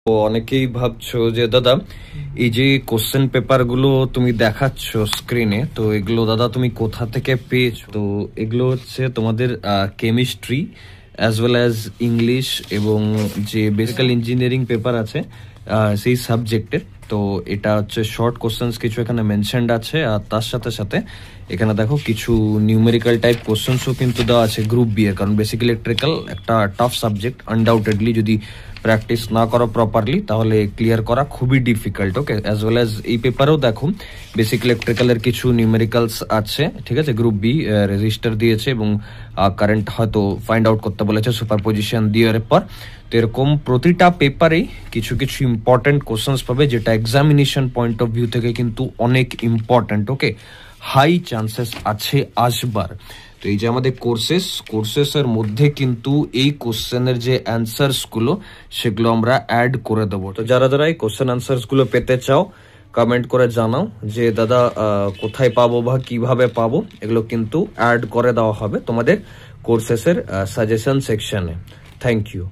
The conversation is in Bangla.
তো অনেকেই ভাবছো যে দাদা এই যে কোশ্চেন পেপার গুলো তুমি দেখাচ্ছ স্ক্রিনে, তো এগুলো দাদা তুমি কোথা থেকে পেয়েছো? তো এগুলো হচ্ছে তোমাদের chemistry as well as English এবং যে বেসিক্যাল ইঞ্জিনিয়ারিং পেপার আছে সেই সাবজেক্টের। তো এটা হচ্ছে শর্ট কোশ্চেন্স কিছু এখানে মেনশনড আছে, আর তার সাথে সাথে এখানে দেখো কিছু নিউমেরিক্যাল টাইপ কোশ্চেন্সও কিন্তু দেওয়া আছে গ্রুপ বি এর, কারণ বেসিক ইলেকট্রিক্যাল একটা টাফ সাবজেক্ট। আনডাউটেডলি যদি প্র্যাকটিস না করো প্রপারলি তাহলে ক্লিয়ার করা খুবই ডিফিকাল্ট। ওকে, অ্যাজ ওয়েল অ্যাজ এই পেপারেও দেখো বেসিক ইলেকট্রিক্যালের কিছু নিউমেরিক্যালস আছে, ঠিক আছে। গ্রুপ বি রেজিস্টার দিয়েছে এবং কারেন্ট হয়তো ফাইন্ড আউট করতে বলেছে সুপারপজিশন দেওয়ার পর। তো এরকম প্রতিটা পেপারেই কিছু কিছু ইম্পর্টেন্ট কোশ্চেন্স পাবে, যেটা এক্সামিনেশন পয়েন্ট অফ ভিউ থেকে কিন্তু অনেক ইম্পর্টেন্ট। ওকে, হাই চান্সেস আছে আসবার। তো এই যে আমাদের কোর্সেসের মধ্যে কিন্তু এই কোশ্চেনের যে অ্যান্সার্স গুলো সেগুলো আমরা অ্যাড করে দেবো। তো যারা যারা এই কোশ্চেন অ্যান্সার্স গুলো পেতে চাও কমেন্ট করে জানাও যে দাদা কোথায় পাবো বা কিভাবে পাবো। এগুলো কিন্তু অ্যাড করে দেওয়া হবে তোমাদের কোর্সেসের সাজেশন সেকশনে। Thank you.